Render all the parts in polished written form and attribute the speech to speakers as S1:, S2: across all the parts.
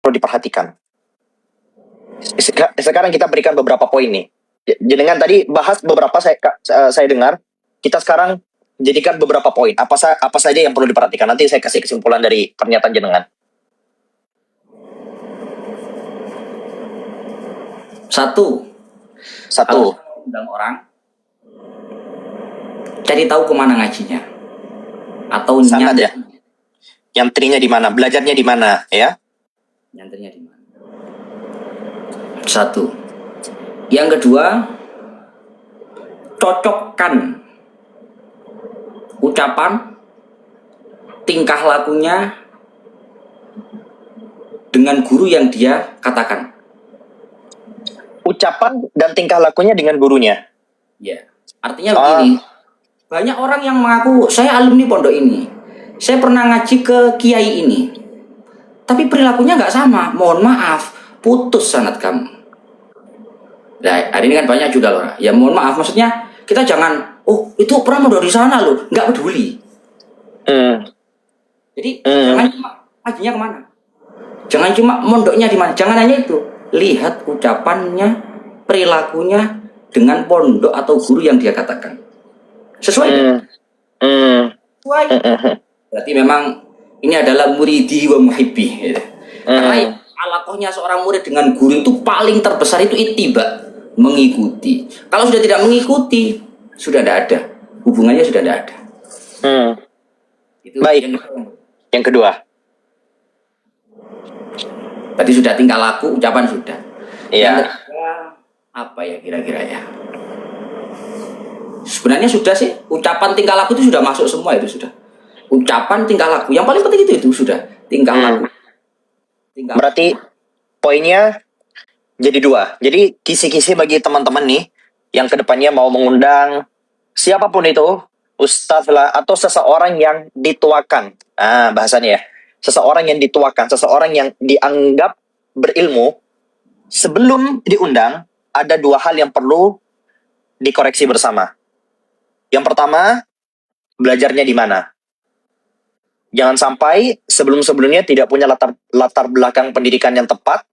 S1: perlu diperhatikan. Sekarang kita berikan beberapa poin nih. Jenengan tadi bahas beberapa, saya dengar. Kita sekarang jadikan beberapa poin. Apa saja yang perlu diperhatikan. Nanti saya kasih kesimpulan dari pernyataan jenengan.
S2: Satu. Kalau undang orang, cari tahu kemana ngajinya. Atau
S1: sangat ya. Nyantrinya di mana? Belajarnya di mana, ya?
S2: Nyantrinya di mana? Satu. Yang kedua, cocokkan ucapan, tingkah lakunya dengan guru yang dia katakan.
S1: Ucapan dan tingkah lakunya dengan gurunya.
S2: Ya, artinya begini. Banyak orang yang mengaku saya alumni pondok ini, saya pernah ngaji ke kiai ini, tapi perilakunya nggak sama. Mohon maaf, putus sanad kamu. Nah, hari ini kan banyak juga loh. Ya mohon maaf, maksudnya kita jangan, oh itu pernah dari sana loh, nggak peduli. Jadi jangan cuma ngajinya kemana, jangan cuma mondoknya di mana, jangan hanya itu. Lihat ucapannya, perilakunya dengan pondok atau guru yang dia katakan. Sesuai. Sesuai. Berarti memang ini adalah muridi wa muhibbi. Gitu. Karena alakohnya seorang murid dengan guru itu paling terbesar itu ittiba, mengikuti. Kalau sudah tidak mengikuti, sudah tidak ada. Hubungannya sudah tidak ada. Itu
S1: baik. Yang kedua.
S2: Tadi sudah tingkah laku, ucapan sudah.
S1: Iya.
S2: Yang kedua, apa ya kira-kira ya? Sebenarnya sudah sih, ucapan tingkah laku itu sudah masuk semua, itu sudah. Ucapan tingkah laku, yang paling penting itu sudah tingkah laku.
S1: Berarti poinnya jadi dua. Jadi kisi-kisi bagi teman-teman nih yang kedepannya mau mengundang siapapun itu, ustadz lah atau seseorang yang dituakan. Bahasanya ya, seseorang yang dituakan, seseorang yang dianggap berilmu. Sebelum diundang, ada dua hal yang perlu dikoreksi bersama. Yang pertama, belajarnya di mana. Jangan sampai sebelum-sebelumnya tidak punya latar belakang pendidikan yang tepat,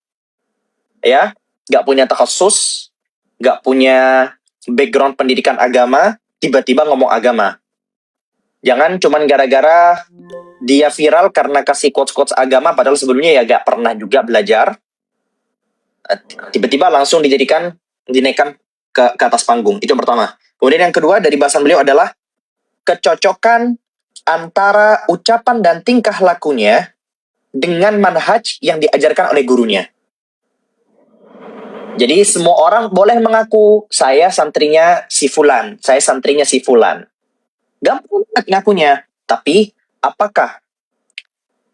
S1: ya, nggak punya takhasus, nggak punya background pendidikan agama, tiba-tiba ngomong agama. Jangan cuman gara-gara dia viral karena kasih quotes-quotes agama, padahal sebelumnya ya nggak pernah juga belajar. Tiba-tiba langsung dinaikkan ke atas panggung. Itu yang pertama. Kemudian yang kedua dari bahasan beliau adalah kecocokan antara ucapan dan tingkah lakunya dengan manhaj yang diajarkan oleh gurunya. Jadi semua orang boleh mengaku, saya santrinya si Fulan, saya santrinya si Fulan. Gampang banget ngakunya. Tapi apakah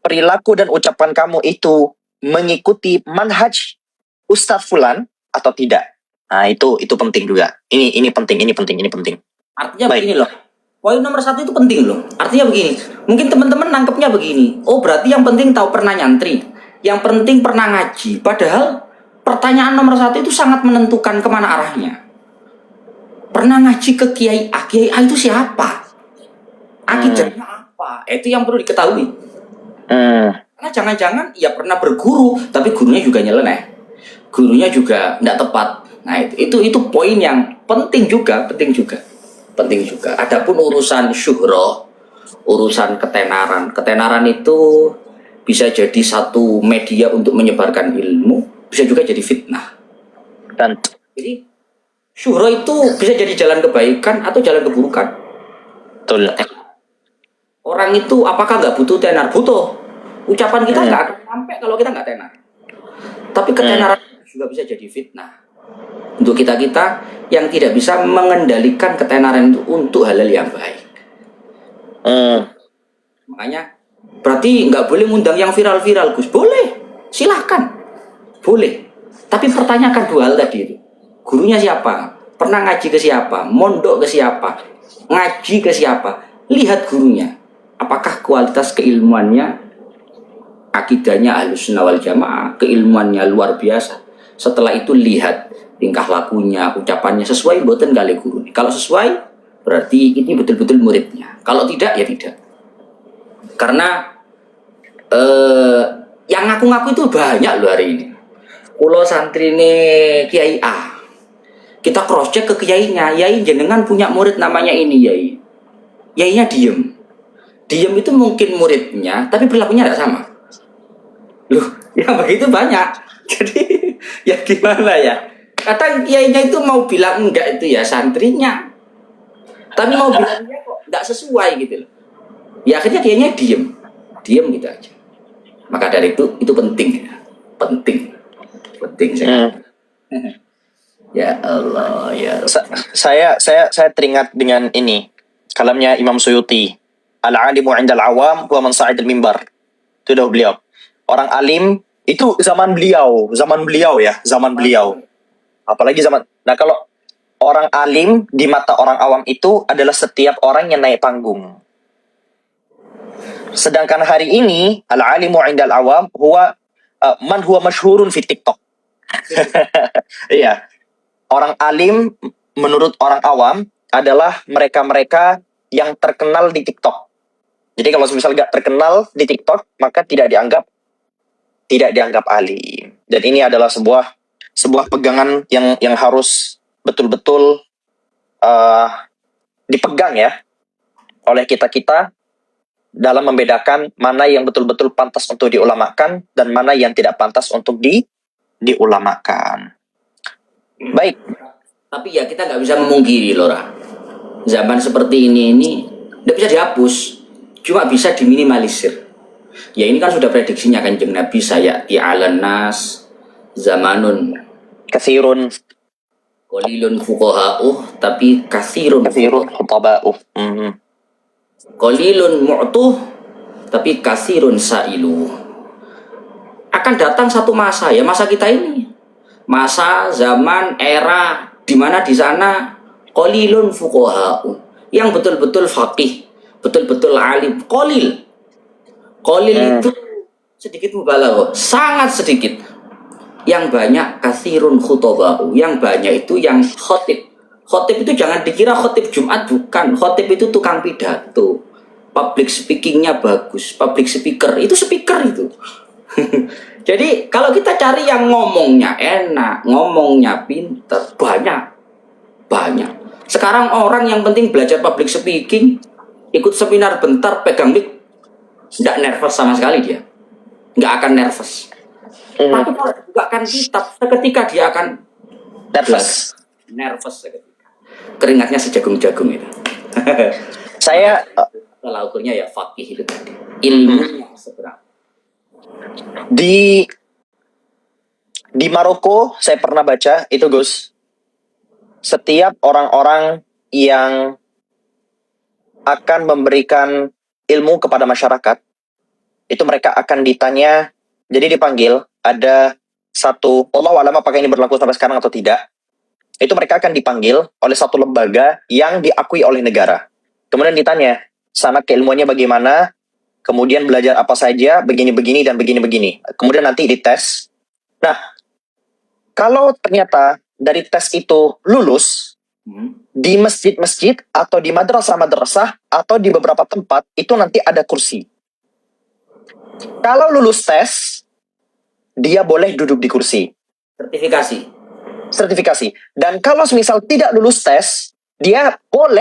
S1: perilaku dan ucapan kamu itu mengikuti manhaj Ustadz Fulan atau tidak? Nah itu penting juga. Ini penting.
S2: Artinya begini loh. Poin nomor 1 itu penting loh. Artinya begini. Mungkin teman-teman nangkepnya begini. Oh berarti yang penting tahu pernah nyantri. Yang penting pernah ngaji. Padahal pertanyaan nomor 1 itu sangat menentukan kemana arahnya. Pernah ngaji ke Kiai A. Kiai A itu siapa? Akidahnya apa? Itu yang perlu diketahui. Karena jangan-jangan ya pernah berguru, tapi gurunya juga nyeleneh. Gurunya juga tidak tepat. Nah itu poin yang penting juga. Adapun urusan syuhroh, urusan ketenaran itu bisa jadi satu media untuk menyebarkan ilmu, bisa juga jadi fitnah.
S1: Dan
S2: jadi syuhroh itu bisa jadi jalan kebaikan atau jalan keburukan.
S1: Betul.
S2: Orang itu apakah nggak butuh tenar? Butuh. Ucapan kita nggak akan sampai kalau kita nggak tenar. Tapi ketenaran juga bisa jadi fitnah untuk kita yang tidak bisa mengendalikan ketenaran itu untuk hal-hal yang baik. Makanya berarti nggak boleh ngundang yang viral-viral, Gus. Boleh, silahkan, boleh. Tapi pertanyakan dua hal tadi itu. Gurunya siapa? Pernah ngaji ke siapa? Mondok ke siapa? Ngaji ke siapa? Lihat gurunya. Apakah kualitas keilmuannya, akidahnya Ahlussunnah wal Jamaah, keilmuannya luar biasa. Setelah itu lihat tingkah lakunya, ucapannya sesuai mboten kali guru. Kalau sesuai berarti ini betul-betul muridnya. Kalau tidak ya tidak. Karena Yang ngaku-ngaku itu banyak loh hari ini. Kulo santri ini Kiai A. Kita cross check ke kiainya. Yai jenengan punya murid namanya ini Yai. Yainya diem. Diem itu mungkin muridnya, tapi perilakunya tidak sama. Loh, yang begitu banyak. Jadi ya gimana ya? Kadang kiainya itu mau bilang enggak itu ya santrinya, tapi mau bilangnya kok enggak sesuai gitu loh. Ya akhirnya kiainya diem, diem gitu aja. Maka dari itu penting, penting, penting sekali. Ya Allah, ya
S1: Sa- saya teringat dengan ini kalamnya Imam Suyuti, al-alimu 'indal awam huwa man sa'idal mimbar. Itu dah beliau. Orang alim itu zaman beliau ya, zaman beliau. Apalagi zaman. Nah, kalau orang alim di mata orang awam itu adalah setiap orang yang naik panggung. Sedangkan hari ini al-alimu 'indal awam huwa man huwa masyhurun fi TikTok. Iya. Orang alim menurut orang awam adalah mereka-mereka yang terkenal di TikTok. Jadi kalau misalnya nggak terkenal di TikTok, maka tidak dianggap alim. Dan ini adalah sebuah pegangan yang harus betul-betul dipegang ya oleh kita dalam membedakan mana yang betul-betul pantas untuk diulamakan dan mana yang tidak pantas untuk diulamakan. Baik.
S2: Tapi ya kita nggak bisa memungkiri Lora. Zaman seperti ini nggak bisa dihapus, cuma bisa diminimalisir. Ya ini kan sudah prediksinya Kanjeng Nabi, saya alan nas zamanun
S1: Kathirun
S2: qalilun fuqaha'uh tapi kathirun
S1: khutaba'uh.
S2: qalilun mu'tuh tapi kathirun sa'ilu. Akan datang satu masa, ya masa kita ini, masa zaman era di mana di sana qalilun fuqaha'u, yang betul-betul faqih, betul-betul alim. Qalil itu sedikit mubalaghah, sangat sedikit. Yang banyak kathirun khutaba'u, yang banyak itu yang khotib. Khotib itu jangan dikira khotib Jumat, bukan. Khotib itu tukang pidato, public speakingnya bagus, public speaker itu speaker itu. Jadi kalau kita cari yang ngomongnya enak, ngomongnya pinter, banyak. Sekarang orang yang penting belajar public speaking, ikut seminar bentar, pegang mic, nggak nervous sama sekali dia, nggak akan nervous. Tapi kalau bukakan kitab, seketika dia akan nervous seketika. Keringatnya sejagung-jagung itu.
S1: Saya
S2: Kalau ukurnya ya fakih itu tadi, ilmunya seberapa.
S1: Di Maroko saya pernah baca itu Gus, setiap orang-orang yang akan memberikan ilmu kepada masyarakat itu mereka akan ditanya, jadi dipanggil, ada satu, Allah alam apakah ini berlaku sampai sekarang atau tidak, itu mereka akan dipanggil oleh satu lembaga yang diakui oleh negara, kemudian ditanya sana keilmuannya bagaimana, kemudian belajar apa saja, begini-begini dan begini-begini. Kemudian nanti dites. Nah, kalau ternyata dari tes itu lulus, di masjid-masjid atau di madrasah-madrasah atau di beberapa tempat, itu nanti ada kursi. Kalau lulus tes, dia boleh duduk di kursi. Sertifikasi. Dan kalau misal tidak lulus tes, dia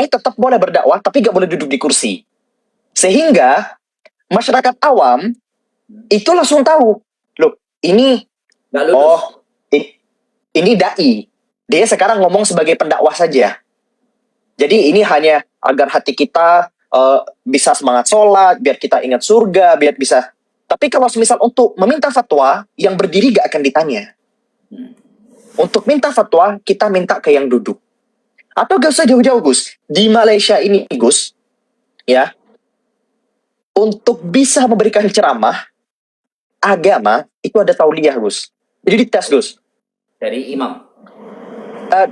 S1: tetap boleh berdakwah, tapi gak boleh duduk di kursi. Sehingga masyarakat awam itu langsung tahu, loh ini ini dai, dia sekarang ngomong sebagai pendakwah saja. Jadi ini hanya agar hati kita bisa semangat sholat, biar kita ingat surga, biar bisa. Tapi kalau misal untuk meminta fatwa, yang berdiri gak akan ditanya. Untuk minta fatwa, kita minta ke yang duduk. Atau gak usah jauh-jauh Gus, di Malaysia ini Gus, ya, untuk bisa memberikan ceramah agama itu ada tauliyah Gus. Jadi dites Gus.
S2: Dari imam.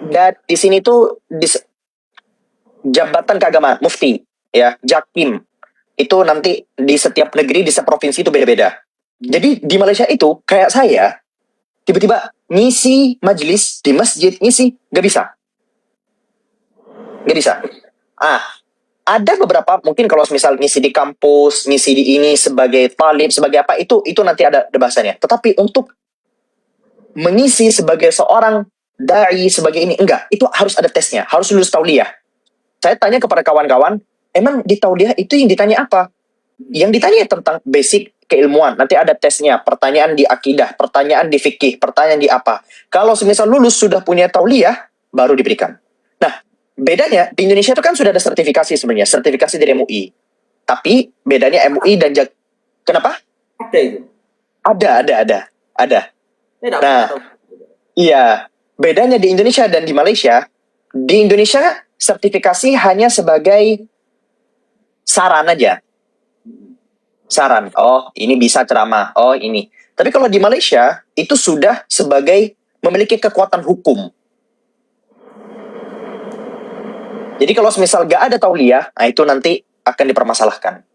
S1: Dan di sini tuh jabatan keagamaan, mufti, ya, jakim. Itu nanti di setiap negeri, di setiap provinsi itu beda-beda. Jadi di Malaysia itu kayak saya, tiba-tiba ngisi majelis di masjid, ngisi, gak bisa. ada beberapa mungkin kalau misal ngisi di kampus, ngisi di ini sebagai talib, sebagai apa itu nanti ada bahasannya. Tetapi untuk mengisi sebagai seorang dai, sebagai ini enggak, itu harus ada tesnya, harus lulus tauliyah. Saya tanya kepada kawan-kawan, emang di tauliyah itu yang ditanya apa? Yang ditanya tentang basic keilmuan. Nanti ada tesnya, pertanyaan di akidah, pertanyaan di fikih, pertanyaan di apa. Kalau semisal lulus sudah punya tauliyah, baru diberikan. Nah, bedanya di Indonesia itu kan sudah ada sertifikasi sebenarnya, sertifikasi dari MUI. Tapi bedanya MUI dan kenapa?
S2: Ada itu.
S1: Ada.
S2: Saya tidak
S1: Nah,
S2: tahu.
S1: iya, bedanya di Indonesia dan di Malaysia. Di Indonesia sertifikasi hanya sebagai saran aja. Saran, oh ini bisa ceramah, oh ini. Tapi kalau di Malaysia, itu sudah sebagai memiliki kekuatan hukum. Jadi kalau misal gak ada tauliyah, nah itu nanti akan dipermasalahkan.